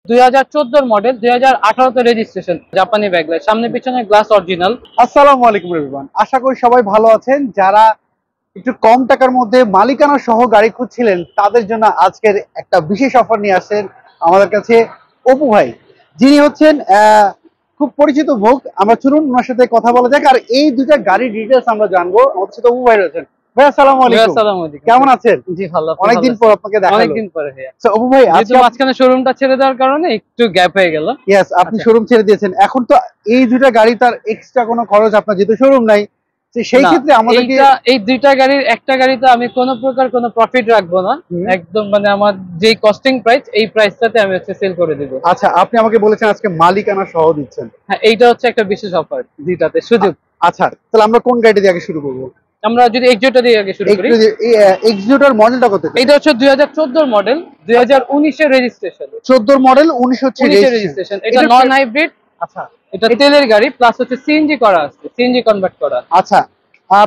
2014 model, 2018 তে registration, জাপানি backlight, সামনে পিছনে গ্লাস অরিজিনাল। আসসালামু আলাইকুম এভরিওয়ান, আশা করি সবাই ভালো আছেন। যারা একটু কম টাকার মধ্যে মালিকানা সহ গাড়ি খুঁজছিলেন তাদের জন্য আজকের একটা বিশেষ অফার নিয়ে আসেন আমাদের কাছে অপু ভাই, যিনি হচ্ছেন খুব পরিচিত মুখ। আমরা চলুন ওনার সাথে কথা বলা যাক, আর এই দুইটা গাড়ির ডিটেলস আমরা জানবো। আমাদের সাথে অপু ভাই রয়েছেন। ভাই আসসালামু আলাইকুম। আসসালামু আলাইকুম, কেমন আছেন? জি ভালো। অনেকদিন পর আপনাকে দেখা হলো। অনেকদিন পরে ভাইয়া। সো অপু ভাই, আজকে মাঝখানে শোরুমটা ছেড়ে দেওয়ার কারণে একটু গ্যাপ হয়ে গেল। ইয়েস, আপনি শোরুম ছেড়ে দিয়েছেন। এখন তো এই দুইটা গাড়ি তার এক্সট্রা কোনো খরচ আপনার, যেহেতু শোরুম নাই, সেই ক্ষেত্রে আমাদেরকে এই দুইটা গাড়ির একটা গাড়িতে আমি কোনো প্রকার কোনো প্রফিট রাখবো না, একদম মানে আমার যে কস্টিং প্রাইস এই প্রাইসটাতে আমি হচ্ছে সেল করে দেব। আচ্ছা, আপনি আমাকে বলেছেন আজকে মালিকানা সহ দিচ্ছেন। হ্যাঁ, এইটা হচ্ছে একটা বিশেষ অফার, দুইটাতে সুযোগ। আচ্ছা, তাহলে আমরা কোন গাড়িটা দিয়ে আগে শুরু করব? আমরা যদি এক্সিওটা দিয়ে আগে শুরু করি। এক্সিওটার মডেলটা কত? এটা হচ্ছে 2014 মডেল, 2019 এর রেজিস্ট্রেশন। 14 মডেল, 19 হচ্ছে রেজিস্ট্রেশন। এটা নন হাইব্রিড। আচ্ছা, এটা তেলের গাড়ি প্লাস হচ্ছে সিএনজি করা আছে, সিএনজি কনভার্ট করা। আচ্ছা,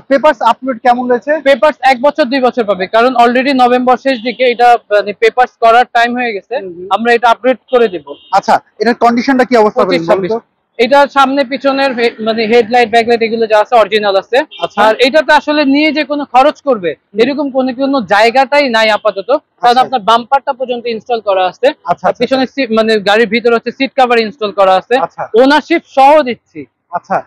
পেপারস আপলোড কেমন রয়েছে? পেপারস 1 বছর 2 বছর পাবে, কারণ অলরেডি নভেম্বর শেষ দিকে এটা মানে পেপারস করার টাইম হয়ে গেছে। আমরা এটা আপডেট করে দেব। আচ্ছা, এটার কন্ডিশনটা কি অবস্থা হবে? এটা সামনে পিছনের মানে হেডলাইট ব্যাকলাইট এগুলো যা আছে অরিজিনাল আছে। আর এটাতে আসলে নিয়ে যে কোনো খরচ করবে এরকম কোনো জায়গাটাই নাই আপাতত, কারণ আপনার বাম্পারটা পর্যন্ত ইনস্টল করা আছে। পিছনে মানে গাড়ির ভিতরে হচ্ছে সিট কভার ইনস্টল করা আছে, ওনারশিপ সহ দিচ্ছি। আচ্ছা,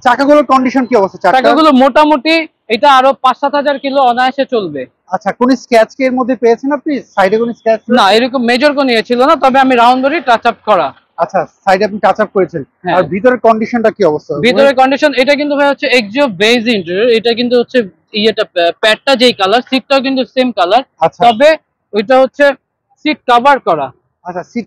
চাকাগুলোর কন্ডিশন কি অবস্থা? চাকাগুলো মোটামুটি এটা আরো 5-7 হাজার কিলো অনায়াসে চলবে। আচ্ছা, কোন স্ক্র্যাচ কি এর মধ্যে পেয়েছেন আপনি? সাইডে কোন স্ক্র্যাচ? না, এরকম মেজর কোনো ইয়ে ছিল না, তবে আমি রাউন্ড বডি টাচ আপ করা। আচ্ছা, সাইডে আপনি টাচ আপ করেছেন। আর ভিতরের কন্ডিশনটা কি অবস্থা? ভিতরের কন্ডিশন এটা কিন্তু ভাই হচ্ছে এক্সিও বেজ ইন্টেরিয়র। এটা কিন্তু হচ্ছে ইয়েটা প্যাডটা যেই কালার, সিটটাও কিন্তু সেম কালার, তবে ওইটা হচ্ছে সিট কভার করা। আচ্ছা, সিট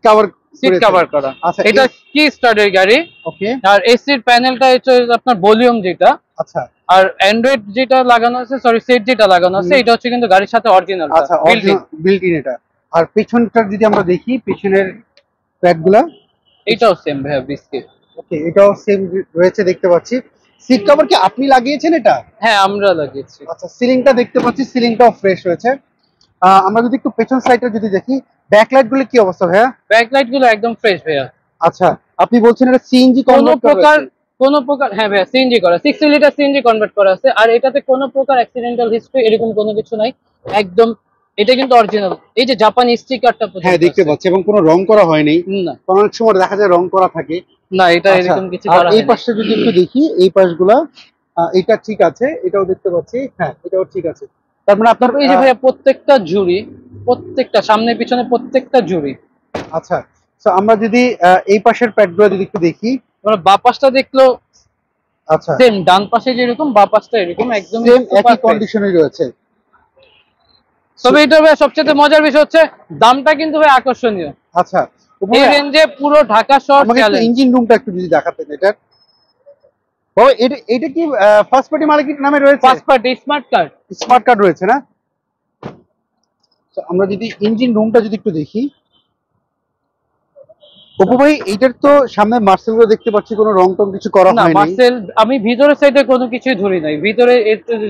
কভার করা। আচ্ছা, এটা কি স্টার্টের গাড়ি। ওকে। আর এসির প্যানেলটা হচ্ছে আপনার ভলিউম যেটা। আচ্ছা। আর অ্যান্ড্রয়েড যেটা লাগানো আছে, সরি সেট যেটা লাগানো আছে, এটা হচ্ছে কিন্তু গাড়ির সাথে অরিজিনাল। আচ্ছা, বিল্ট ইন এটা। আর পেছনটা যদি আমরা দেখি, পেছনের প্যাডগুলা এটাও সেম ভাই, বিস্কিট। ওকে, এটাও সেম রয়েছে দেখতে পাচ্ছি। সিট কভার কি আপনি লাগিয়েছেন এটা? হ্যাঁ, আমরা লাগিয়েছি। আচ্ছা, সিলিংটা দেখতে পাচ্ছি, সিলিংটাও ফ্রেশ রয়েছে। আমরা যদি একটু পেছন সাইডটা যদি দেখি, ব্যাকলাইট গুলো কি অবস্থা ভাইয়া? ব্যাকলাইট গুলো একদম ফ্রেশ ভাইয়া। আচ্ছা, আপনি বলছেন এটা সিএনজি কোনো প্রকার হ্যাঁ ভাইয়া, সিএনজি করা, 60 লিটার সিএনজি কনভার্ট করা আছে। আর এটাতে কোনো প্রকার অ্যাক্সিডেন্টাল হিস্ট্রি এরকম কোনো কিছু নাই, একদম এটা কিন্তু অরিজিনাল। এই যে জাপানি স্টিকারটা হ্যাঁ দেখতে পাচ্ছি, এবং কোনো রং করা হয়নি। না, অনেক সময় দেখা যায় রং করা থাকে। না, এটা এরকম কিছু করা হয়নি। এই পাশটা যদি একটু দেখি, এই পাশগুলা এটা ঠিক আছে, এটাও দেখতে পাচ্ছি। হ্যাঁ, এটাও ঠিক আছে। তার মানে আপনার এই যে ভাইয়া প্রত্যেকটা জুড়ি, প্রত্যেকটা সামনে পিছনে প্রত্যেকটা জুড়ি। আচ্ছা, তো আমরা যদি এই পাশের প্যাডগুলো যদি একটু দেখি, আমরা বাঁ পাশটা দেখলো আচ্ছা সেম, ডান পাশে যেরকম বাঁ পাশটা এরকম একদম সেম একই কন্ডিশনে রয়েছে। তবে এটা ভাই সবচেয়ে মজার বিষয় হচ্ছে দামটা কিন্তু ভাই আকর্ষণীয়। আচ্ছা, এই রেঞ্জে পুরো ঢাকা শহর চ্যালেঞ্জ। ইঞ্জিন রুমটা একটু যদি দেখাতেন এটার। ও, এটা কি ফার্স্ট পার্টি মালিকের নামে রয়েছে? ফার্স্ট পার্টি স্মার্ট কার্ড রয়েছে না? তো আমরা যদি ইঞ্জিন রুমটা যদি একটু দেখি, অপু ভাই এইটার তো সামনে মার্সেল গুলো দেখতে পাচ্ছি, কোনো রং টং কিছু করা হয়নি। মার্সেল আমি ভিতরের সাইডে কোনো কিছুই ধরি নাই, ভিতরে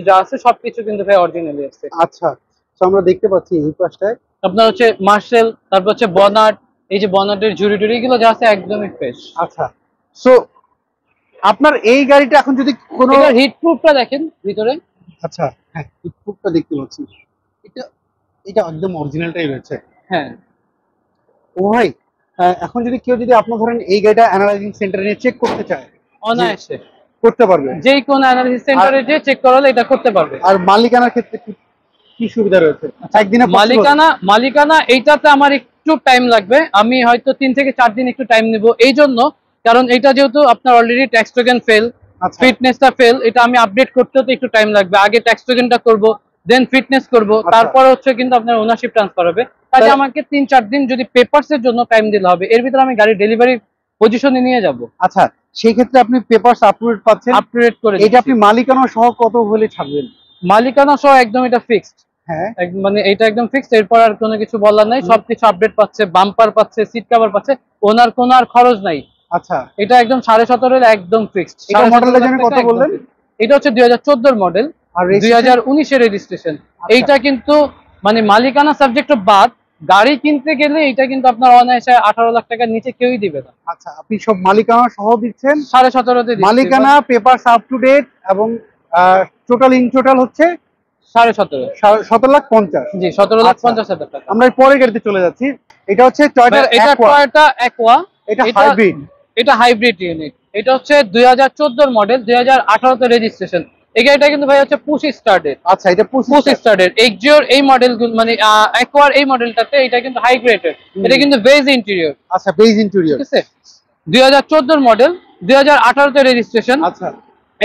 যা আছে সবকিছু কিন্তু ভাই অরিজিনালি আছে। আচ্ছা, তো আমরা দেখতে পাচ্ছি এই পাশটায় আপনার হচ্ছে মার্সেল, তারপর হচ্ছে বনাট, এই যে বনাটের জুড়ি টুড়ি এগুলো যা আছে একদমই ফ্রেশ। আচ্ছা, সো আপনার এই গাড়িটা এখন যদি কোনো হিট প্রুফটা দেখেন ভিতরে। আচ্ছা, হ্যাঁ, হিট প্রুফটা দেখতে পাচ্ছি। এটা একদম অরিজিনালটাই রয়েছে। হ্যাঁ। ও ভাই, এখন যদি কেউ যদি আপনার ধরেন এই গাড়িটা অ্যানালাইজিং সেন্টারে নিয়ে চেক করতে চায়, অনায়াসে করতে পারবে। যেই কোন অ্যানালাইসিস সেন্টারে যে চেক করালে এটা করতে পারবে। আর মালিকানার ক্ষেত্রে কি সুবিধা রয়েছে? একদিনে মালিকানা এইটাতে আমার একটু টাইম লাগবে, আমি হয়তো 3 থেকে 4 দিন একটু টাইম নিব। এই জন্য কারণ এটা যেহেতু আপনার অলরেডি ট্যাক্স টোকেন ফেল, ফিটনেসটা ফেল, এটা আমি আপডেট করতে তো একটু টাইম লাগবে। আগে ট্যাক্স টোকেনটা করব, দেন ফিটনেস করব, তারপর হচ্ছে কিন্তু আপনার ওনারশিপ ট্রান্সফার হবে। তাই আমাকে 3-4 দিন যদি পেপারসের জন্য টাইম দিতে হবে, এর ভিতরে আমি গাড়ি ডেলিভারি পজিশনে নিয়ে যাব। আচ্ছা, সেই ক্ষেত্রে আপনি পেপারস আপডেট পাচ্ছেন, আপডেট করে। এটা আপনি মালিকানা সহ কত হলে ছাড়বেন? মালিকানা সহ একদম এটা ফিক্সড। হ্যাঁ, মানে এটা একদম ফিক্সড, এরপর আর কোনো কিছু বলার নাই। সবকিছু আপডেট পাচ্ছে, বাম্পার পাচ্ছে, সিট কভার পাচ্ছে, ওনার কোনো আর খরচ নাই। আচ্ছা, এটা একদম 17.5 একদম ফিক্সড। এটা মডেলের জন্য কত বললেন? এটা হচ্ছে 2014 মডেল, আর 2019 এর রেজিস্ট্রেশন। এইটা কিন্তু মানে মালিকানা সাবজেক্ট বাদ গাড়ি কিনতে গেলে এটা কিন্তু আপনার অনায়াসে 18 লাখ টাকার নিচে কেউই দিবে না। আচ্ছা, আপনি সব মালিকানা সহ দিচ্ছেন 17.5 তে মালিকানা, পেপারস আপ টু ডেট, এবং টোটাল ইন টোটাল হচ্ছে 17.5। 17,50,000। জি, 17,50,000 টাকা। আমরা এই পরের গাড়িতে চলে যাচ্ছি। এটা হচ্ছে টয়োটা এটা টয়োটা অ্যাকোয়া। এটা হাইব্রিড। এটা হাইব্রিড ইউনিট। এটা হচ্ছে 2014 মডেল, 2018 তে রেজিস্ট্রেশন। এই গাড়িটা কিন্তু ভাই হচ্ছে পুশ স্টার্টেড। আচ্ছা, এটা পুশ স্টার্টেড। এক্সিওর এই মডেলগুলো মানে অ্যাকোয়ার এই মডেলটাতে এটা কিন্তু হাই গ্রেডেড। এটা কিন্তু বেজ ইন্টেরিয়র। আচ্ছা, বেজ ইন্টেরিয়র, ঠিক আছে। 2014 মডেল, 2018 তে রেজিস্ট্রেশন। আচ্ছা,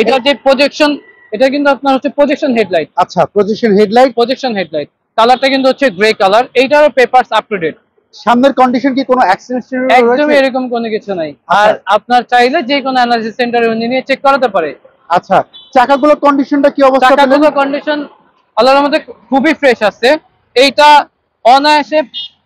এটা যে প্রজেকশন, এটা কিন্তু আপনার হচ্ছে প্রজেকশন হেডলাইট। আচ্ছা, প্রজেকশন হেডলাইট। কালারটা কিন্তু হচ্ছে গ্রে কালার। এইটারও পেপারস আপ টু ডেট। সামনের কন্ডিশন কি কোনো অ্যাক্সিডেন্ট রয়েছে? একদমই এরকম কোনো কিছু নাই। আর আপনার চাইলে যে কোনো অ্যানালিসিস সেন্টারে উনি নিয়ে চেক করাতে পারে। আচ্ছা, চাকাগুলোর কন্ডিশনটা কি অবস্থা? চাকাগুলোর কন্ডিশন আল্লাহর রহমতে খুবই ফ্রেশ আছে। এইটা অনায়াসে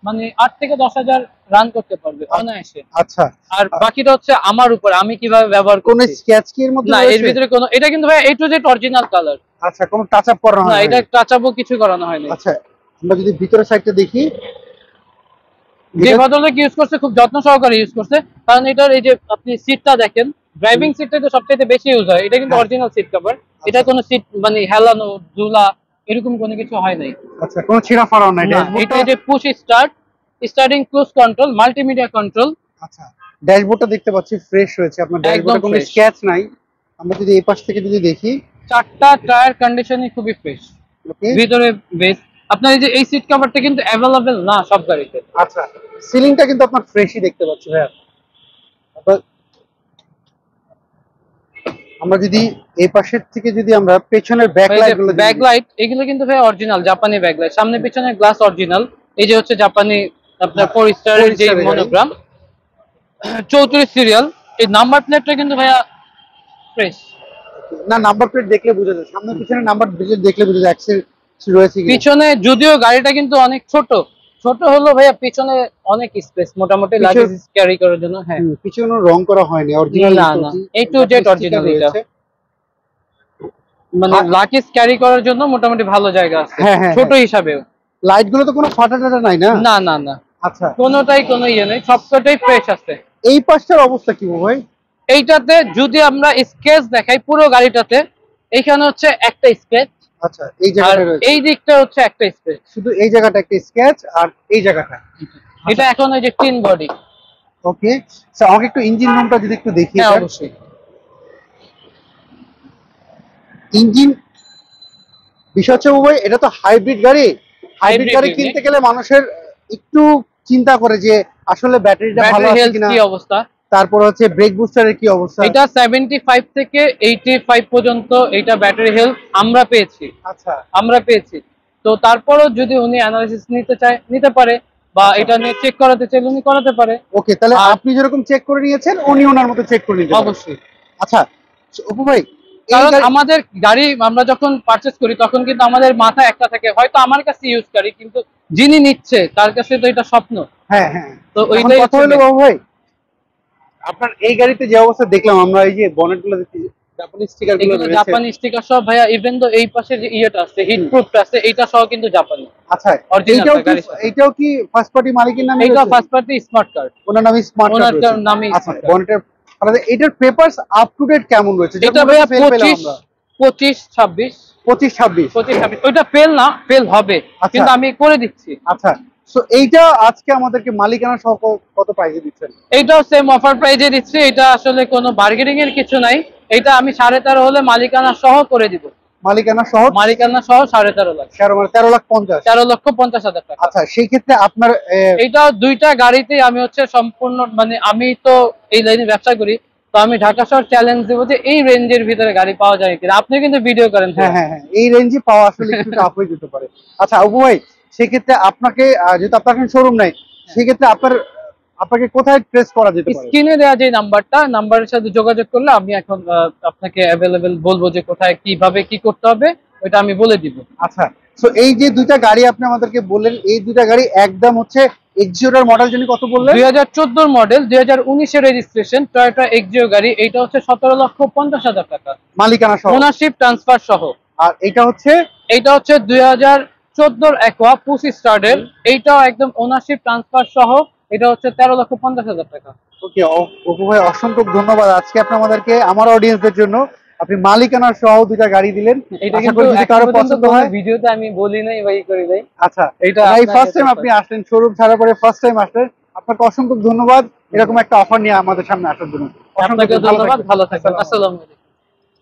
মানে 8 থেকে 10,000 রান করতে পারবে অনায়াসে। আচ্ছা, আর বাকিটা হচ্ছে আমার উপর, আমি কিভাবে ব্যবহার করি। কোনো স্ক্র্যাচ কি এর মধ্যে না, রয়েছে? এর ভিতরে কোনো, এটা কিন্তু ভাই A to Z original colour. আচ্ছা, কোনো টাচ আপ করানো না, হয়নি? এটা টাচ আপও কিছু করানো হয়নি। আচ্ছা, আমরা যদি ভিতরের সাইডটা দেখি, যে ভদ্রলোক ইউজ করছে খুব যত্ন সহকারে ইউজ করছে। কারণ এটার এই যে আপনি সিটটা দেখেন, ড্রাইভিং সিটটা তো সবচেয়ে বেশি ইউজ হয়। এটা কিন্তু অরিজিনাল সিট কভার। এটা কোনো সিট মানে হেলানো ঝুলা এরকম কোনো কিছু হয় নাই। আচ্ছা, কোনো ছিঁড়া ফাড়াও নাই? এটা যে push start, starting cruise control, multimedia control. আচ্ছা, ড্যাশবোর্ডটা দেখতে পাচ্ছি ফ্রেশ রয়েছে, আপনার ড্যাশবোর্ডে কোনো স্ক্র্যাচ নাই। আমরা যদি এই পাশ থেকে যদি দেখি, চারটা টায়ার কন্ডিশনই খুবই ফ্রেশ। ওকে, ভিতরে বেস আপনার এই যে এই সিট কভারটা কিন্তু অ্যাভেলেবেল না সব গাড়িতে। আচ্ছা, সিলিংটা কিন্তু আপনার ফ্রেশই দেখতে পাচ্ছি ভাইয়া। আমরা যদি এই পাশের থেকে যদি আমরা পেছনের ব্যাকলাইট এগুলো কিন্তু ভাই অরিজিনাল জাপানি ব্যাকলাইট। সামনে পিছনে গ্লাস অরিজিনাল। এই যে হচ্ছে জাপানি আপনার 4 স্টারের যে মনোগ্রাম, 34 সিরিয়াল। এই নাম্বার প্লেটটা কিন্তু ভাইয়া ফ্রেশ না, নাম্বার প্লেট দেখলে বোঝা যায়, সামনে পিছনে নাম্বার প্লেট দেখলে বোঝা যায় অ্যাক্সিডেন্ট রয়েছে কিনা। পিছনে যদিও গাড়িটা কিন্তু অনেক ছোট হলো ভাইয়া, পিছনে অনেক স্পেস মোটামুটি লাগেজ ক্যারি করার জন্য। হ্যাঁ, পিছনে রং করা হয়নি, অরিজিনাল না, A to Z অরিজিনাল। এটা মানে লাগেজ ক্যারি করার জন্য মোটামুটি ভালো জায়গা আছে ছোট হিসাবেও। লাইট গুলো তো কোনো ফাটা টাটা নাই না? না। আচ্ছা, কোনোটাই কোনো ইয়ে নেই, সবকটাই ফ্রেশ আছে। এই পাশটার অবস্থা কি ভাই? এইটাতে যদি আমরা স্কেচ দেখাই পুরো গাড়িটাতে, এইখানে হচ্ছে একটা স্কেচ। আচ্ছা, এই জায়গাটা রয়েছে, এই দিকটা হচ্ছে একটা স্কেচ, শুধু এই জায়গাটা একটা স্কেচ, আর এই জায়গাটা এটা এখন ওই যে টিন বডি। ওকে, স্যার আমাকে একটু ইঞ্জিন রুমটা যদি একটু দেখি। হ্যাঁ, অবশ্যই। ইঞ্জিন বিষয় হচ্ছে ভাই, এটা তো হাইব্রিড গাড়ি কিনতে গেলে মানুষের একটু চিন্তা করে যে আসলে ব্যাটারিটা ভালো আছে কিনা, কি অবস্থা, তারপর হচ্ছে ব্রেক বুস্টারের কি অবস্থা। এটা 75 থেকে 85 পর্যন্ত এটা ব্যাটারি হেলথ আমরা পেয়েছি। আচ্ছা, আমরা পেয়েছি। তো তারপরও যদি উনি অ্যানালিসিস নিতে চায় নিতে পারে, বা এটা নিয়ে চেক করাতে চাইলে উনি করাতে পারে। ওকে, তাহলে আপনি যেরকম চেক করে নিয়েছেন উনি ওনার মতো চেক করে নিতে অবশ্যই। আচ্ছা অপু ভাই, কারণ আমাদের গাড়ি আমরা যখন পারচেজ করি তখন কিন্তু আমাদের মাথায় একটা থাকে, হয়তো আমার কাছে ইউজ করি কিন্তু যিনি নিচ্ছে তার কাছে তো এটা স্বপ্ন। হ্যাঁ, তো ওইটাই কথা হলো বাবু ভাই, আপনার এই গাড়িতে যে অবস্থা দেখলাম আমরা, এই যে বনেটগুলো দেখছি জাপানি স্টিকার গুলো রয়েছে, জাপানি স্টিকার সব ভাইয়া। ইভেন তো এই পাশে যে ইয়েটা আছে হিট প্রুফটা আছে, এটা সহ কিন্তু জাপানি। আচ্ছা, এইটাও কি ফার্স্ট পার্টি মালিকের নামে? এটা ফার্স্ট পার্টি স্মার্ট কার্ড, ওনার নামে স্মার্ট কার্ড, ওনার নামে। আচ্ছা, বনেটের এটার পেপারস আপ টু ডেট কেমন রয়েছে? এটা ভাইয়া 25-26 ওইটা ফেল না, ফেল হবে কিন্তু আমি করে দিচ্ছি। আচ্ছা, সো এইটা আজকে আমাদেরকে মালিকানা সহ কত প্রাইসে দিচ্ছেন? এইটাও সেম অফার প্রাইসে দিচ্ছি। এটা আসলে কোনো বার্গেনিং এর কিছু নাই। এটা আমি 13.5 হলে মালিকানা সহ করে দিব। মালিকানা সহ 13.5 লাখ, 13,50,000 টাকা। আচ্ছা, সেই ক্ষেত্রে আপনার এইটা দুইটা গাড়িতেই আমি হচ্ছে সম্পূর্ণ মানে আমি তো এই লাইনে ব্যবসা করি, তো আমি ঢাকা শহর চ্যালেঞ্জ দেবো যে এই রেঞ্জের ভিতরে গাড়ি পাওয়া যায় কিনা। আপনি কিন্তু ভিডিও করেন। হ্যাঁ, এই রেঞ্জে পাওয়া আসলে একটু টাফ হয়ে যেতে পারে। আচ্ছা অপু ভাই, সেক্ষেত্রে আপনাকে যেহেতু আপনার শোরুম নাই, সেক্ষেত্রে আপনাকে কোথায় ট্রেস করা যেতে পারে? স্ক্রিনে দেওয়া যে নাম্বারের সাথে যোগাযোগ করলে আমি এখন আপনাকে অ্যাভেলেবেল বলবো যে কোথায় কিভাবে কি করতে হবে, ওইটা আমি বলে দিব। আচ্ছা, সো এই যে দুইটা গাড়ি আপনি আমাদেরকে বললেন, এই দুইটা গাড়ি একদম হচ্ছে এক্সিওর মডেল, যিনি কত বললেন? 2014 মডেল, 2019 এর রেজিস্ট্রেশন টয়োটা এক্সিও গাড়ি। এইটা হচ্ছে 17,50,000 টাকা মালিকানা সহ, ওনারশিপ ট্রান্সফার সহ। আর এইটা হচ্ছে 2018 14 অ্যাকোয়া পুসি স্টার্টের, এইটাও একদম ওনারশিপ ট্রান্সফার সহ, এটা হচ্ছে 13,50,000 টাকা। ওকে অপু ভাই, অসংখ্য ধন্যবাদ আজকে আপনি আমাদেরকে, আমার অডিয়েন্সদের জন্য আপনি মালিকানা সহ দুইটা গাড়ি দিলেন। এটা আশা কিন্তু করি যদি কারো এখনো পর্যন্ত পছন্দ কোনো হয়। ভিডিওতে আমি বলি নাই বা ই করি নাই। আচ্ছা, এটা এই আপনার ফার্স্ট টাইম কাছে আপনি আসলেন, শোরুম ছাড়ার পরে ফার্স্ট টাইম আসলেন, আপনাকে অসংখ্য ধন্যবাদ এরকম একটা অফার নিয়ে আমাদের সামনে আসার জন্য। আপনাকে ধন্যবাদ, ভালো থাকবেন। আসসালামু আলাইকুম।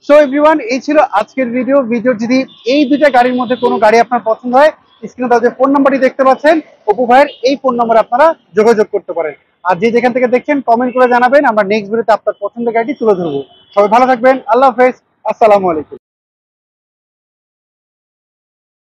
সো এভরিওয়ান, এই ছিল আজকের ভিডিও। যদি এই দুইটা গাড়ির মধ্যে কোনো গাড়ি আপনার পছন্দ হয়, স্ক্রিনে তার যে ফোন নাম্বারটি দেখতে পাচ্ছেন, অপু ভাইয়ের এই ফোন নাম্বারে আপনারা যোগাযোগ করতে পারেন। আর যে যেখান থেকে দেখছেন কমেন্ট করে জানাবেন, আমরা নেক্সট ভিডিওতে আপনার পছন্দের গাড়িটি তুলে ধরবো। সবাই ভালো থাকবেন, আল্লাহ হাফেজ, আসসালামু আলাইকুম।